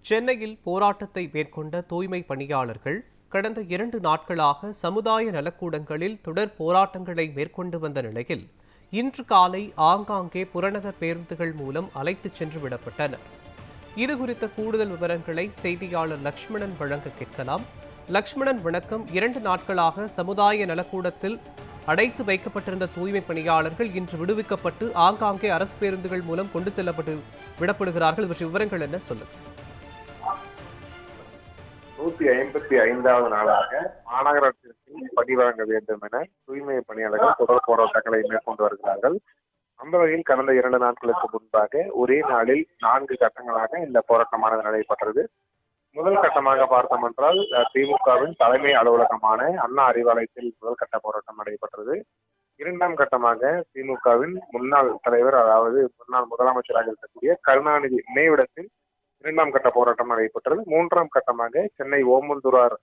சென்னையில் போராட்டத்தை மேற்கொண்ட தூய்மை பணியாளர்கள் கடந்த 2 நாட்களாக சமுதாய நலக்கூடங்களில் தொடர் போராட்டங்களை மேற்கொண்டு வந்த நிலையில் இன்று காலை ஆங்காங்கே புறநகர் பேருந்துகள் மூலம் அழைத்துச் சென்று விடப்பட்டனர். இதுகுறித்த கூடுதல் விவரங்களை செய்தியாளர் லக்ஷ்மணன் வழங்க கேட்கலாம். லக்ஷ்மணன், வணக்கம். 2 நாட்களாக சமுதாய நலக்கூடத்தில் அடைத்து வைக்கப்பட்டிருந்த தூய்மை பணியாளர்கள் இன்று விடுவிக்கப்பட்டு ஆங்காங்கே அரசு பேருந்துகள் மூலம் கொண்டு செல்லப்பட்டு விடப்படுகிறார்கள். இவற்றை விவரங்கள் என்ன சொல்லுங்க? 155வது நாளாக மாநகராட்சிக்கு பணி வழங்க வேண்டும் என தூய்மை பணியாளர்கள் தொடர் போராட்டங்களை மேற்கொண்டு வருகிறார்கள். அந்த வகையில் கடந்த 2 நாட்களுக்கு முன்பாக ஒரே நாளில் 4 கட்டங்களாக இந்த போராட்டமானது நடைபெற்றது. முதல் கட்டமாக பார்த்தோம் என்றால் திமுகவின் தலைமை அலுவலகமான அண்ணா அறிவாலயத்தில் முதல் கட்ட போராட்டம் நடைபெற்றது. 2ஆம் கட்டமாக திமுகவின் முன்னாள் தலைவர், அதாவது முன்னாள் முதலமைச்சராக இருக்கக்கூடிய கருணாநிதி நினைவிடத்தில் 2ஆம் கட்ட போராட்டம் நடைபெற்றது. 3ஆம் கட்டமாக சென்னை ஓமந்தூரார்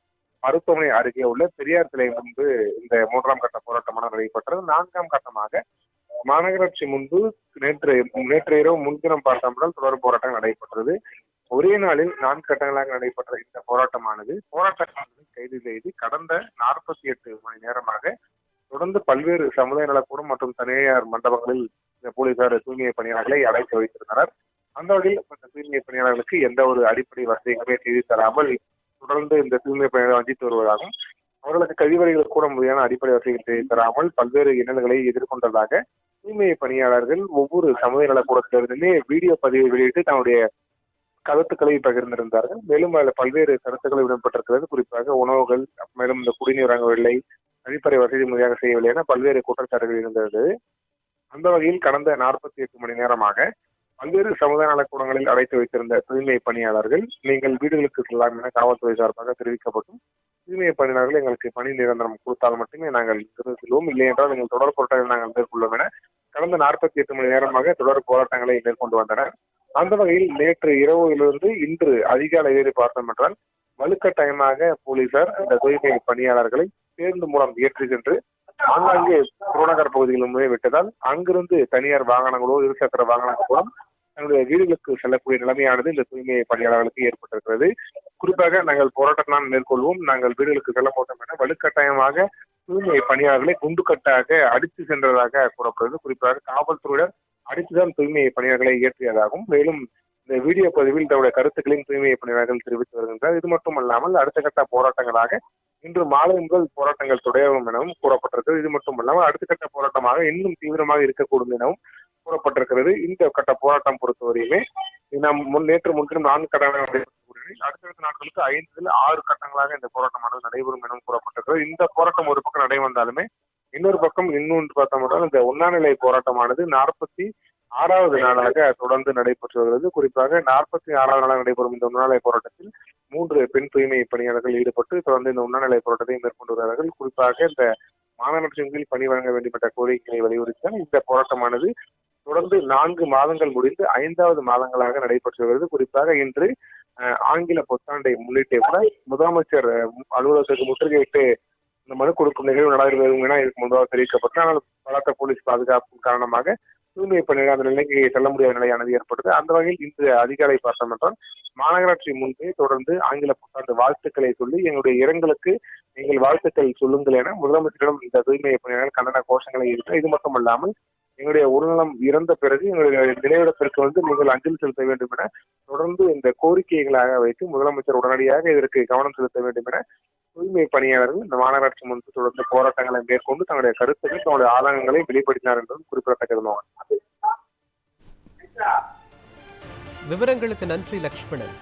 மருத்துவமனை அருகே உள்ள பெரியார் சிலை முன்பு இந்த 3ஆம் கட்ட போராட்டமான நடைபெற்றது. 4ஆம் கட்டமாக மாநகராட்சி முன்பு நேற்று இரவு முன்தினம் பார்த்தோம்னால் தொடர் போராட்டம் நடைபெற்றது. ஒரே நாளில் 4 கட்டங்களாக நடைபெற்ற இந்த போராட்டமானது போராட்டக்காரர்களை கைது செய்து கடந்த 48 மணி நேரமாக தொடர்ந்து பல்வேறு சமுதாய நலக்கூடம் மற்றும் தனியார் மண்டபங்களில் இந்த போலீசார் தூய்மை பணியாளர்களை அடைத்து வைத்திருந்தனர். அந்த வகையில் தூய்மை பணியாளர்களுக்கு எந்த ஒரு அடிப்படை வசதிகளுமே செய்து தராமல் தொடர்ந்து இந்த தூய்மை பணியாளர்கள் வஞ்சித்து வருவதாகவும் அவர்களுக்கு கழிவறைகள் கூட முறையான அடிப்படை வசதிகள் செய்து தராமல் பல்வேறு இன்னல்களை எதிர்கொண்டதாக தூய்மை பணியாளர்கள் ஒவ்வொரு சமுதாய நலக்கூடத்திலிருந்துமே வீடியோ பதிவை வெளியிட்டு தன்னுடைய கருத்துக்களை பகிர்ந்திருந்தார்கள். மேலும் அதில் பல்வேறு கருத்துக்கள் இடம்பெற்றிருக்கிறது. குறிப்பாக உணவுகள், மேலும் இந்த குடிநீர் வழங்கவில்லை, அடிப்படை வசதி முறையாக செய்யவில்லை என பல்வேறு குற்றச்சாட்டுகள் இருந்தது. அந்த வகையில் கடந்த 48 மணி நேரமாக பல்வேறு சமுதாய நலக்கூடங்களில் அடைத்து வைத்திருந்த தூய்மை பணியாளர்கள் நீங்கள் வீடுகளுக்கு செல்லலாம் என காவல்துறை சார்பாக தெரிவிக்கப்பட்டும் தூய்மை பணியாளர்கள் எங்களுக்கு பணி நிரந்தரம் கொடுத்தால் மட்டுமே நாங்கள் செல்வோம், இல்லை என்றால் நீங்கள் தொடர் போராட்டங்களை நாங்கள் மேற்கொள்வோம் என கடந்த 48 மணி நேரமாக தொடர் போராட்டங்களை மேற்கொண்டு வந்தனர். அந்த வகையில் நேற்று இரவிலிருந்து இன்று அதிகாலை வேறு பார்த்தோம் என்றால் வலுக்கட்டாயமாக போலீசார் இந்த தூய்மை பணியாளர்களை பேருந்து மூலம் ஏற்றி சென்று ஆங்காங்கே புறநகர் பகுதிகளுமே விட்டதால் அங்கிருந்து தனியார் வாகனங்களோ இருசக்கர வாகனங்கள் மூலம் தன்னுடைய வீடுகளுக்கு செல்லக்கூடிய நிலைமையானது இந்த தூய்மை பணியாளர்களுக்கு ஏற்பட்டிருக்கிறது. குறிப்பாக நாங்கள் போராட்டம் மேற்கொள்வோம், நாங்கள் வீடுகளுக்கு செல்ல மாட்டோம் என வலுக்கட்டாயமாக தூய்மை பணியாளர்களை குண்டுக்கட்டாக அடித்து சென்றதாக கூறப்படுகிறது. குறிப்பாக காவல்துறையினர் அடித்துதான் தூய்மை பணியாளர்களை ஏற்றியதாகவும், மேலும் இந்த வீடியோ பதிவில் தன்னுடைய கருத்துக்களையும் தூய்மை பணியாளர்கள் தெரிவித்து வருகின்றனர். இது மட்டுமல்லாமல் அடுத்த கட்ட போராட்டங்களாக இன்று மாலை முதல் போராட்டங்கள் தொடரும் எனவும் கூறப்பட்டிருக்கிறது. இது மட்டுமல்லாமல் அடுத்த கட்ட போராட்டமாக இன்னும் தீவிரமாக இருக்கக்கூடும் எனவும் கூறப்பட்டிருக்கிறது. இந்த கட்ட போராட்டம் பொறுத்தவரையுமே நாம் நேற்று முன்தினம் 4 கட்டங்களாக நடைபெற்ற அடுத்தடுத்த நாட்களுக்கு 5-6 கட்டங்களாக இந்த போராட்டமானது நடைபெறும் எனவும் கூறப்பட்டிருக்கிறது. இந்த போராட்டம் ஒரு பக்கம் நடைபெற்றாலுமே இன்னொரு பக்கம் இன்னொன்று பார்த்தோம் இந்த உண்ணாநிலை போராட்டமானது 46வது நாளாக தொடர்ந்து நடைபெற்று வருகிறது. குறிப்பாக 46வது நாளாக நடைபெறும் இந்த உண்ணாநிலை போராட்டத்தில் 3 பெண் தூய்மை பணியாளர்கள் ஈடுபட்டு தொடர்ந்து இந்த உண்ணாநிலை போராட்டத்தை மேற்கொண்டு வருகிறார்கள். குறிப்பாக இந்த மாநகராட்சியின் கீழ் பணி வழங்க வேண்டியப்பட்ட கோரிக்கையை வலியுறுத்தினால் இந்த போராட்டமானது தொடர்ந்து 4 மாதங்கள் முடிந்து 5வது மாதங்களாக நடைபெற்று வருகிறது. குறிப்பாக இன்று ஆங்கில புத்தாண்டை முன்னிட்டு கூட முதலமைச்சர் அலுவலகத்துக்கு முற்றுகையிட்டு இந்த மனு கொடுக்கும் நிகழ்வு நடைபெறும் என இதுக்கு முன்பாக தெரிவிக்கப்பட்டு, ஆனால் பலத்த போலீஸ் பாதுகாப்பு காரணமாக தூய்மை பணியாளர் அந்த நிலைக்கு செல்ல முடியாத நிலையானது ஏற்பட்டது. அந்த வகையில் இன்று அதிகாலை பார்த்தோம் என்றால் மாநகராட்சி முன்பே தொடர்ந்து ஆங்கில புத்தாண்டு வாழ்த்துக்களை சொல்லி எங்களுடைய இரங்கலுக்கு நீங்கள் வாழ்த்துக்கள் சொல்லுங்கள் என முதலமைச்சரிடம் இந்த தூய்மை பணியாளர்கள் கண்டன கோஷங்களை இருக்கிற. இது மட்டுமல்லாமல் எங்களுடைய உடல்நலம் இறந்த பிறகு எங்களுடைய நினைவிடத்திற்கு நீங்கள் அஞ்சலி செலுத்த வேண்டும் என தொடர்ந்து இந்த கோரிக்கைகளாக வைத்து முதலமைச்சர் உடனடியாக இதற்கு கவனம் செலுத்த வேண்டும் என தூய்மை பணியாளர்கள் இந்த மாநகராட்சி முன்பு தொடர்ந்து போராட்டங்களை மேற்கொண்டு தங்களுடைய கருத்துக்கள், தங்களுடைய ஆதங்கங்களை வெளிப்படுத்தினார் என்பதும் குறிப்பிடத்தக்கது. விவரங்களுக்கு நன்றி லக்ஷ்மணன்.